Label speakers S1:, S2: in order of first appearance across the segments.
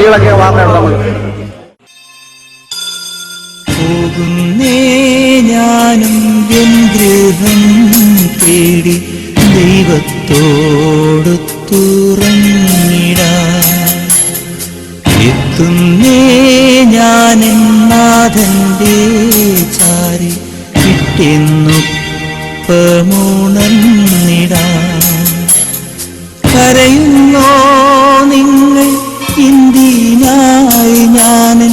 S1: കൈകളൊക്കെ വാങ്ങണം നമ്മൾ.
S2: പോകുന്നേ ഞാനും എൻ ഗൃഹം തേടി ദൈവത്തോടൊത്തുറങ്ങിടാൻ. എത്തുന്നേ ഞാനെൻ നാഥന്റെ ചാരി പിറ്റെന്നുപ്പമുണർന്നിടാൻ. കരയുന്നോ നിങ്ങൾ എന്തിനായി ഞാനൻ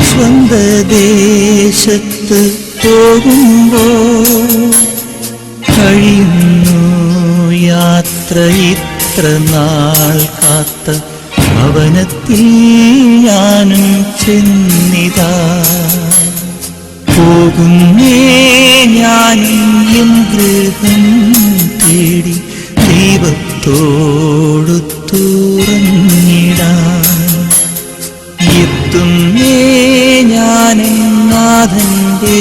S2: സ്വന്ത ദേശത്ത് പോകുമ്പോൾ? കഴിയുന്നു യാത്ര ഇത്ര നാൾ കാത്ത ഭവനത്തിൽ ഞാനും ചെന്നിതാ. പോകുന്നേ ഞാനും എൻ ഗൃഹം തേടി ദൈവത്തോടൊത്തുറങ്ങിടാൻ. എത്തുന്നേ ഞാനെൻ നാഥന്റെ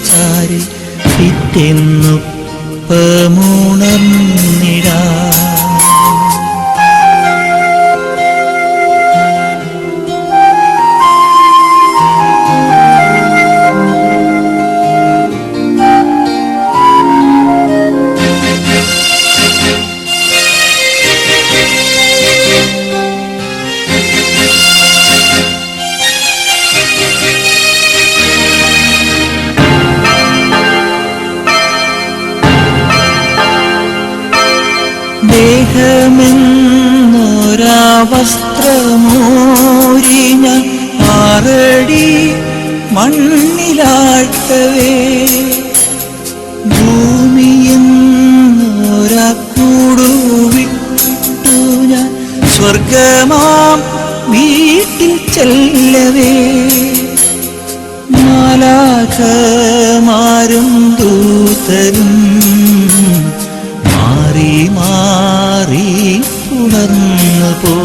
S2: ചാരി പിറ്റെന്നുപ്പമുണർന്നിടാൻ. ദേഹമെന്നൊരാ വസ്ത്രമോരി ഞാൻ 6 അടി മണ്ണിലാഴ്ത്തവേ, ഭൂമിയെന്നൊരാ കൂടുവിട്ടു ഞാൻ സ്വർഗമാം വീട്ടിൽ ചെല്ലവേ. മാലാഖമാരും ദൂതരും മാറി മാറി ഉണർന്നു പോ.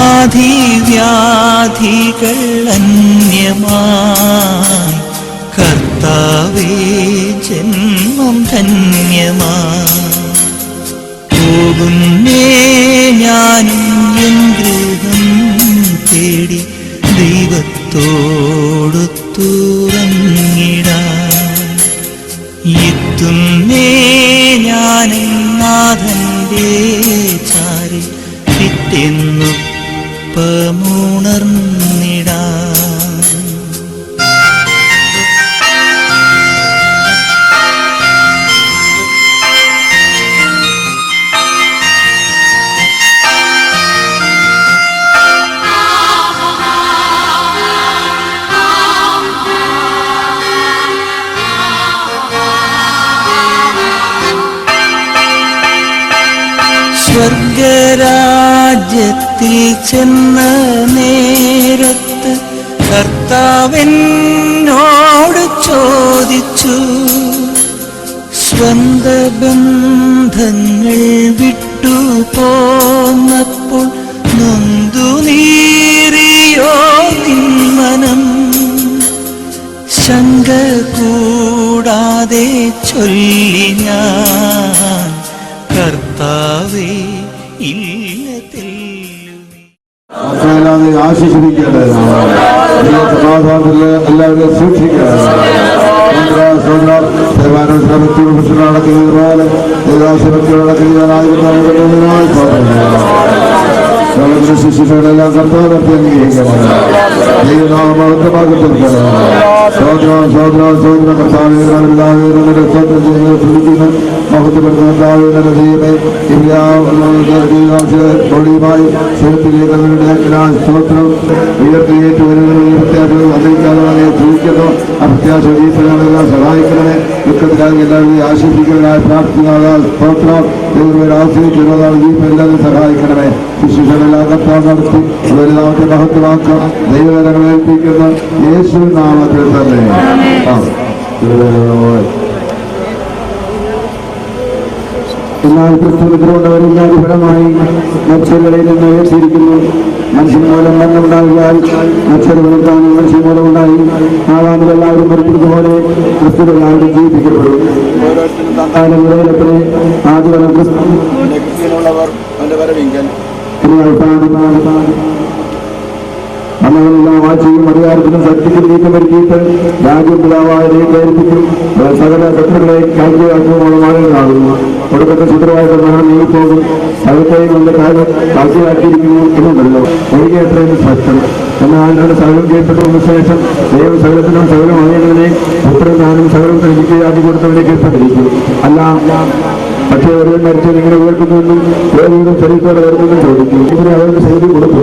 S2: ആധിവ്യാധികൾ അന്യമായി കർത്താവേ ജന്മം ധന്യമായി. പോകുന്നേ ഞാനും എൻ ഗൃഹം തേടി ദൈവത്തോടൊത്തുറങ്ങിടാൻ. എത്തുന്നേ ഞാനെൻ നാഥന്റെ ചാരി പിറ്റെന്നുപ്പമുണർന്നിടാൻ. സ്വർഗരാജ്യത്തിൽ ചെന്ന നേരത്ത് കർത്താവെന്നോട് ചോദിച്ചു, സ്വന്ത ബന്ധങ്ങൾ വിട്ടു പോന്നപ്പോൾ നൊന്തു നീറിയോ നിൻ മനം? ശങ്ക കൂടാതെ ചൊല്ലി ഞാൻ, കർത്താവേ ഇല്ല തെല്ലുമേ.
S3: ആശിഷിപ്പിക്കേണ്ടത് എല്ലാവരെയും സൂക്ഷിക്കേണ്ടത് ശിശുക്കളെല്ലാം കർത്താവത്തെ അംഗീകരിക്കണം. ദൈവനാമഹത്വമാക്കി തീർക്കണം. സ്വോത്രം സ്വോത്രം സ്വോത്രം കർത്താവേ എല്ലാവരും സ്വോത്രം ചെയ്യുന്നത് ശ്രദ്ധിക്കുന്നു. മഹത്വപ്പെടുത്തുന്ന കർത്താവേ ദൈവമേ പൊടിയുമായി സ്വരത്തിലേക്ക് സ്വോത്രം ഉയർത്തിയേറ്റ് വരുന്നതിന് പ്രത്യാശ വന്നിരിക്കാതെ ചോദിക്കുന്നു. ആ പ്രത്യാശ ജീവനെല്ലാം സഹായിക്കണമേ. ദുഃഖത്തിലായി എല്ലാവരെയും ആശീർവദിക്കുന്നതിനായി പ്രാർത്ഥിക്കുന്ന സ്തോത്രം. ദൈവം ആശ്രയിക്കുന്നതാണ് ജീവൻ എല്ലാവരും സഹായിക്കണമേ. ശിശുക്കളെല്ലാം കർത്താവ് നടത്തി നാമത്തെ മഹത്വമാക്കാം. ദൈവകരങ്ങൾ ഏൽപ്പിക്കുന്ന യേശു നാമത്തിൽ തന്നെ. എന്നാൽ ക്രിസ്തുവിദ്രോഹവരും ഫലമായി മത്സ്യങ്ങളിൽ നിന്ന് ഉയർത്തിയിരിക്കുന്നു. മനുഷ്യൻ മൂലം മണ്ണുണ്ടാകിയാൽ മത്സ്യങ്ങളുണ്ടാണ്. മനുഷ്യൻ മൂലം ഉണ്ടായി ആവാമിൽ എല്ലാവരും മരിച്ചതുപോലെ ക്രിസ്തു എല്ലാവരും ജീവിപ്പിക്കപ്പെടും. ആദ്യവനം ക്രിസ്തുള്ളവർ അവന്റെ വരവിങ്കൽ നമ്മളെല്ലാം വാഴ്ചയും അധികാരത്തിനും ശക്തിക്കും നീക്കം വരുത്തിയിട്ട് രാജ്യം പിതാവായതിനെ കയറിപ്പിക്കും. സകല ശത്രുക്കളെ കാഴ്ചയാക്കുമാകുന്നു. കൊടുക്കത്തെ ശത്രുവായിട്ട് മരണം നീങ്ങിപ്പോകും. സകലത്തെയും നമ്മുടെ കാര്യം കാഴ്ചയാക്കിയിരിക്കുന്നു എന്നുണ്ടല്ലോ. എനിക്ക് എത്രയും സ്പഷ്ടം. എന്നാൽ സകലം കീഴ്പ്പെട്ടതിനു ശേഷം ദൈവം സകലത്തിനും സകലം അറിയുന്നതിനെ പുത്രൻ ഞാനും സകലം തനിക്ക് കൊടുത്തവനെ കീഴ്പ്പെട്ടിരിക്കും. അല്ല പക്ഷേ ഒരുവൻ മരിച്ചത് ഇങ്ങനെ ഉയർത്തുന്നുവെന്നും ഏതെങ്കിലും ശരീരത്തോടെ വരുന്നെന്നും ചോദിക്കും. ഇവരെ അവർക്ക് ശൈലി കൊടുക്കും.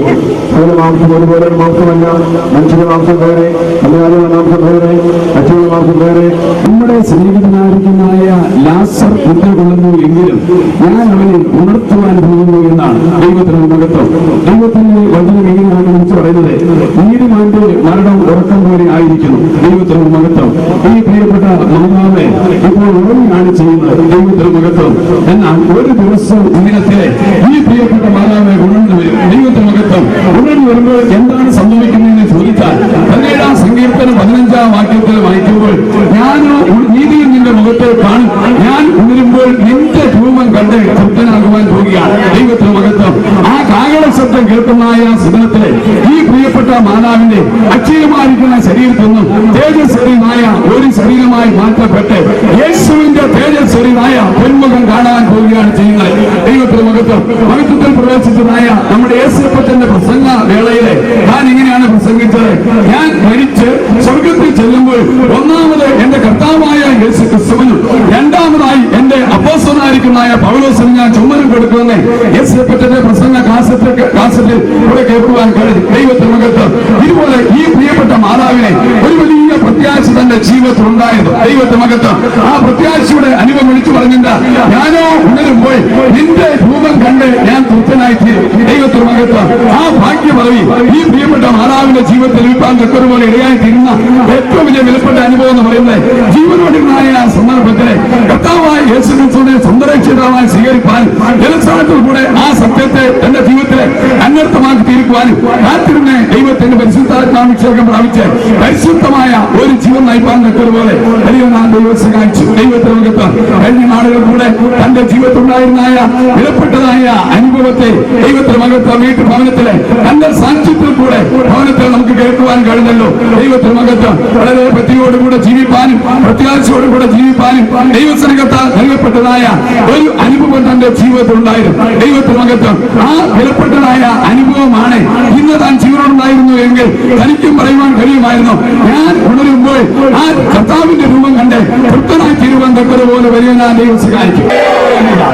S3: സകല മാംസം ഒരുപോലെ മാംസമല്ല. മനുഷ്യന്റെ മാംസം വേറെ, അല്ലാതെയുള്ള മാംസം വേറെ, പക്ഷിയുടെ മാംസം വേറെ.
S1: നമ്മുടെ സ്നേഹിതനായിരിക്കുന്നതായ ലാസർ മുദ്ര കൊള്ളുന്നു എങ്കിലും ഞാൻ അവനെ ഉണർത്തുവാൻ പോകുന്നു എന്നാണ് ദൈവത്തിന് മഹത്വം. ദൈവത്തിന്റെ വചനം എങ്ങനെയാണ് വിളിച്ചു പറയുന്നത്? നീതിമാന്റെ മരണം ഉറക്കം പോലെ ആയിരിക്കുന്നു. ദൈവത്തിന് മഹത്വം. ഈ പ്രിയപ്പെട്ട മാതാവെ ഇപ്പോൾ ഉറങ്ങുകയാണ് ചെയ്യുന്നത്. ദൈവത്തിന് മഹത്വം. എന്നാൽ ഒരു ദിവസം ദിനത്തിലെ ഈ പ്രിയപ്പെട്ട മാതാവെ ഉണർന്നു വരും. ദൈവത്തിന് മഹത്വം. ഉണർന്നു വരുമ്പോൾ എന്താണ് സംഭവിക്കുന്നതെന്ന് ചോദിച്ചാൽ 17-ാം സങ്കീർത്തനം 15-ാം വാക്യത്തിൽ വായിക്കുമ്പോൾ ഞാനോ നീതിയിൽ നിന്റെ മുഖത്തെ കാണും. ഞാൻ ഉണരുമ്പോൾ നിന്റെ രൂപം കണ്ട് തൃപ്തനാകുവാൻ പോവുകയാണ്. ദൈവത്തിന് മഹത്വം. ആ കാഹള ശബ്ദം കേൾക്കുന്നതായ സുദിനത്തിലെ ഈ പ്രിയപ്പെട്ട മാതാവിന്റെ അക്ഷയമായിരിക്കുന്ന ശരീരത്തിൽ നിന്നും തേജസ്വരിയായ ഒരു ശരീരമായി മാറ്റപ്പെട്ട് യേശുവിന്റെ തേജസ്വരിയായ പൊന്മുഖം കാണാൻ പോവുകയാണ് ചെയ്യുന്നത്. ദൈവത്തിന് മഹത്വം. മഹത്വത്തിൽ പ്രവേശിച്ചതായ നമ്മുടെ യേശുപ്പച്ചന്റെ പ്രസംഗ വേളയിലെ ഞാൻ ഇങ്ങനെയാണ് പ്രസംഗിച്ചത്. ഞാൻ മരിച്ച് സ്വർഗത്തിൽ ചെല്ലുമ്പോൾ ഒന്നാമത് എന്റെ കർത്താവായ യേശു ക്രിസ്തുവിനും രണ്ടാമതായി എന്റെ അപ്പോസ്തലനായിരിക്കുന്നതായ പൗലോസിന് ഞാൻ ചുമരം കൊടുക്കുമെന്ന് യേശുപ്പച്ചന്റെ പ്രസംഗ കാസറ്റിൽ ഇവിടെ കേൾക്കുവാൻ കഴിഞ്ഞു. ദൈവത്തിന് മഹത്വം. ഇതുപോലെ ഈ പ്രിയപ്പെട്ട മാതാവിനെ ഒരു വലിയ പ്രത്യാശ തന്റെ ജീവിതത്തിൽ ഉണ്ടായത്. ദൈവത്തിന് മഹത്വം. ആ പ്രത്യാശയുടെ അനുഭവം വിളിച്ചു പറഞ്ഞില്ല. ഞാനോ ഉണരുമ്പോൾ നിന്റെ രൂപം കണ്ട് ഞാൻ തൃപ്തനായി തീരും. ദൈവത്തിന് മഹത്വം. ആ ഭാഗ്യപദവി ഈ പ്രിയപ്പെട്ട മാതാവിന്റെ ജീവിതത്തിൽ ലഭിക്കാൻ തക്കതുപോലെ ഇടയായി തീരുന്ന ഏറ്റവും വലിയ വിലപ്പെട്ട അനുഭവം എന്ന് പറയുന്നത് ജീവനോടിനായ സന്ദർഭത്തിലെ കർത്താവായ യേശു ക്രിസ്തുവിനെ സ്വന്തരക്ഷിതാവായി സ്വീകരിക്കാൻ ജലസ്ഥാനത്തിൽ കൂടെ ആ സത്യത്തെ തന്റെ ജീവിതത്തിലെ അന്വർത്ഥമാക്കി തീർക്കുവാനും കാത്തിരുന്ന് ദൈവത്തിന്റെ പരിശുദ്ധാത്മാഭിഷേകം പ്രാപിച്ച് പരിശുദ്ധമായ ഒരു ജീവൻ നയിപ്പാൻ തക്കതുപോലെ ദൈവനാം ദൈവം സഹായിച്ചു. ദൈവത്തിന് മഹത്വം. കഴിഞ്ഞ നാളുകൾ കൂടെ തന്റെ ജീവിതത്തിലുണ്ടായിരുന്നായ വിലപ്പെട്ടതായ അനുഭവത്തെ ദൈവത്തിന് മഹത്വം വീട്ടു ഭവനത്തിലെ തന്റെ സാക്ഷ്യത്തിൽ കൂടെ ഭവനത്തിൽ നമുക്ക് കേൾക്കുവാൻ കഴിഞ്ഞല്ലോ. ദൈവത്തിന് മഹത്വം. വളരെ ഭക്തിയോടുകൂടെ ജീവിപ്പാനും പ്രത്യാശയോടുകൂടെ ജീവിപ്പാനും ദൈവസ്നേഹത്താൽ നൽകപ്പെട്ടതായ ഒരു അനുഭവം തന്റെ ജീവിതത്തിൽ ഉണ്ടായിരുന്നു. ദൈവത്തിന് മഹത്വം. ആ വിലപ്പെട്ടതായ അനുഭവമാണ് ഇന്ന് താൻ ജീവനോടുണ്ടായിരുന്നു എങ്കിൽ തനിക്കും പറയുവാൻ കഴിയുമായിരുന്നു. ഞാൻ ഉണരുമ്പോൾ ആ കർത്താവിന്റെ രൂപം കണ്ട് തൃപ്തനായി തീരുവാൻ തക്കതുപോലെ വരുവാൻ ദൈവം സഹായിക്കും.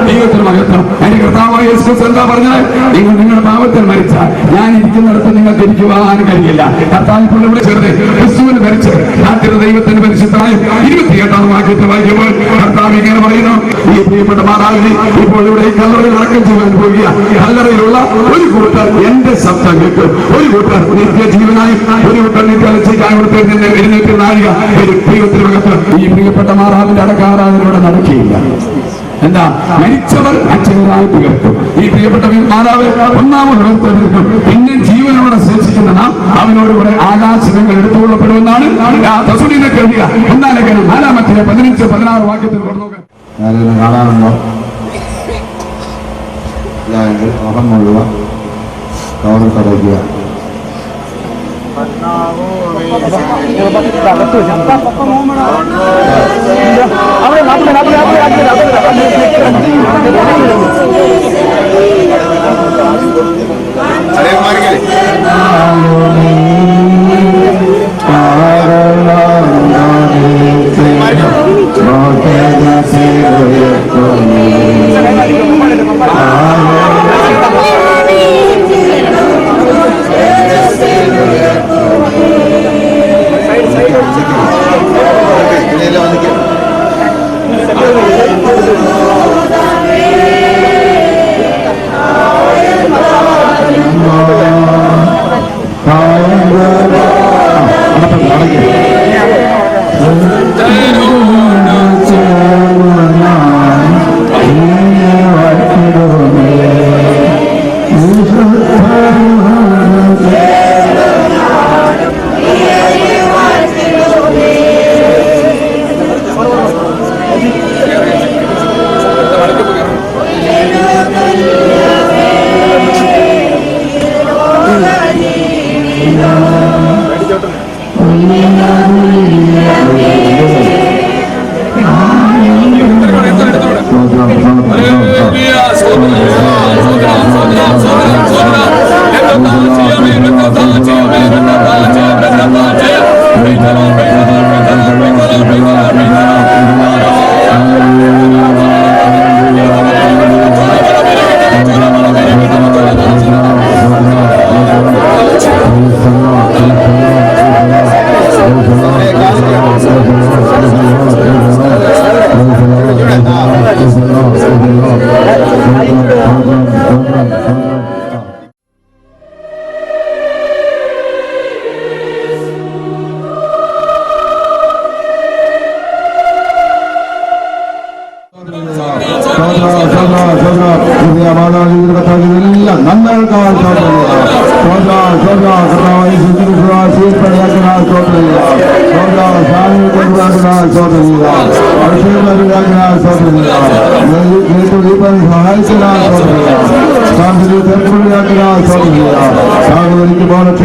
S1: ദൈവത്തിന് മഹത്വം. അതിന്റെ കർത്താവായ യേശു ക്രിസ്തു എന്താ പറഞ്ഞത്? നിങ്ങൾ നിങ്ങളുടെ പാപത്തിൽ മരിച്ചാൽ ഞാൻ ഇരിക്കുന്നിടത്ത് നിങ്ങൾക്ക് ഇരിക്കുവാൻ കഴിയില്ല. കർത്താവ് ഇപ്പോൾ ഇവിടെ ചേർന്ന് ക്രിസ്തുവിന് ധരിച്ച് നാട്ടിലെ ദൈവത്തിന്റെ പരിശുദ്ധമായ 28-ാം വാക്യത്തിൽ വായിക്കുമ്പോൾ കർത്താവ് ഇങ്ങനെ പറയുന്നു. ഈ പ്രിയപ്പെട്ട മാതാവിനെ ഇപ്പോൾ ഇവിടെ ഈ കല്ലറയിൽ അടക്കം ചെയ്യാൻ പോവുക. കല്ലറയിലുള്ള ഒരു കൂട്ടർ എന്റെ ശബ്ദം കേൾക്കും. ഒരു കൂട്ടർ നിത്യജീവനായും ഒരു കൂട്ടർ നിത്യലക്ഷ്യക്കായി ഇവിടുത്തെ നിന്ന് എഴുന്നേറ്റ് നാഴിക ഒരു ദൈവത്തിന് മഹത്വം. ഈ പ്രിയപ്പെട്ട മാതാവിന്റെ അടക്കാറാതിലൂടെ നടക്കുകയില്ല. എന്താ? മരിച്ചവർ അക്ഷയരായി തീർക്കും. ഈ പ്രിയപ്പെട്ട മാതാവ് ഒന്നാമത് ഉയർത്തെഴുന്നേൽക്കും. പിന്നെ ജീവനോടെ ശേഷിക്കുന്ന നാം അവനോട് കൂടെ ആകാശങ്ങൾ എടുത്തുകൊള്ളപ്പെടുമെന്നാണ് തസുടിനെ കേൾക്കുക. ഒന്നാം ലേഖനം 4-ാമത്തെ 15-16 വാക്യത്തിൽ നോക്കാം.
S3: ഞാനിത് കാണാറുണ്ടോ? മുഖം മുഴുവൻ കവർ കടയ്ക്കുക.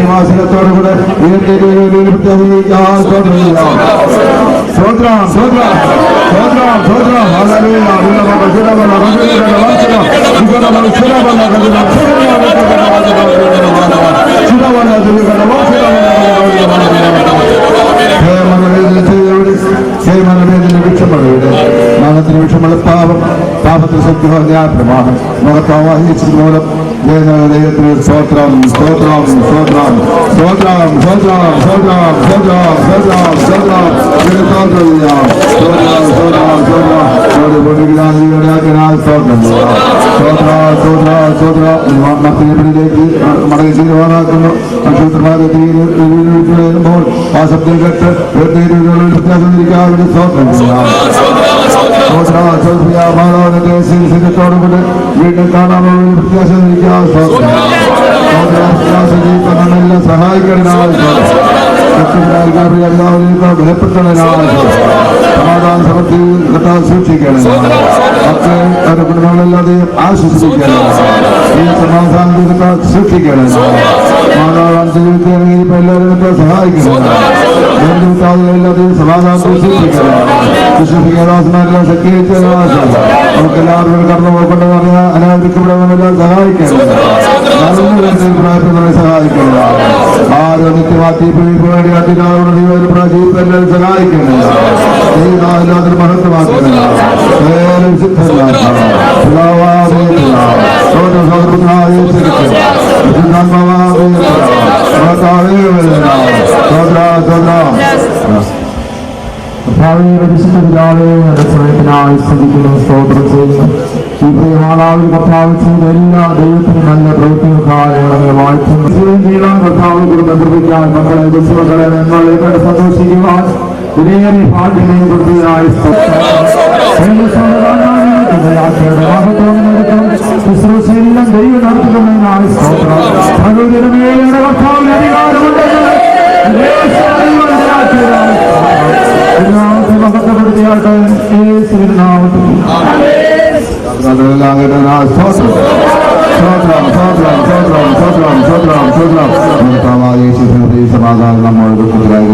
S3: ക്ഷേമാസനത്തോടുകൂടെ നാഗത്തിന് വിഷമുള്ള പാപത്തിന് സത്യമായ പ്രമാണം മഹത്വാഹിച്ചത് മൂലം ദൈവത്തിന് സ്തോത്രം സ്തോത്രം സ്തോത്രം സ്തോത്രം സ്തോത്രം സ്തോത്രം സ്തോത്രം സ്തോത്രം മത്തിലേക്ക് മടങ്ങി തീരുമാനാക്കുന്നു നക്ഷത്രമാകുമ്പോൾ ആ ശബ്ദം കേട്ട് വ്യത്യാസം തിരിക്കാതെ സ്തോത്രം മാനവനോടുകൂടി വീണ്ടും കാണാനുള്ള വ്യത്യാസം തിരിക്കാമെല്ലാം സഹായിക്കണം എല്ലാവരെയും ബലപ്പെടുത്തണം സമാധാന സമൃദ്ധി സൂക്ഷിക്കണം മക്കളെ അവരുടെ കുടുംബങ്ങളെല്ലാതെയും ആശ്വസിപ്പിക്കണം ഈ സമാധാനത്തെ സൂക്ഷിക്കണം മാതാവാൻ ജീവിതത്തിൽ ഇറങ്ങിയപ്പോൾ എല്ലാവരും സഹായിക്കണം എല്ലാതെയും സമാധാനത്തെ സൂക്ഷിക്കണം വിശ്വസിക്കാദാസന്മാരെല്ലാം സഖ്യയിച്ചതാണ് നമുക്ക് എല്ലാവരും കടന്നു പോകേണ്ടത് പറഞ്ഞാൽ അനാവശ്യപ്പെടുന്നതെല്ലാം സഹായിക്കണം പ്രായപ്പെടുന്നവരെ സഹായിക്കണം ആരോ നിത്യമാറ്റി വേണ്ടി അധികാരം എല്ലാവരും സഹായിക്കണം എല്ലാത്തിനും മഹത്വമാക്കണം
S4: പരിശുദ്ധനായി സ്തുതിക്കുന്നു സ്തോത്രം ചെയ്യുന്നു ഈ പ്രിയമാതാവിൽ കർത്താവ് ചെയ്ത എല്ലാ ദൈവത്തിനും നല്ല പ്രവൃത്തികൾക്കായി വാഴ്ത്തുന്നു ചെയ്യാൻ കർത്താവ് ബന്ധപ്പെട്ടാൽ മക്കളെ ബുദ്ധിമക്കളെ ഞങ്ങളെ സന്തോഷിക്കുവാൻ വിലയേറിയ ഭാഗ്യമായി വൃത്തിയായി ശുശ്രൂഷയെല്ലാം ദൈവം നടത്തുന്നതിനായി സ്തോത്രം ഭഗവതിയുടെ കർത്താവിന് അധികാരമുണ്ടെന്ന് മഹത്വപ്പെടുത്തിയാട്ടെ യേശുവിന്റെ നാമത്തിൽ
S3: സമാധാനം നമ്മോട് സ്തോത്രം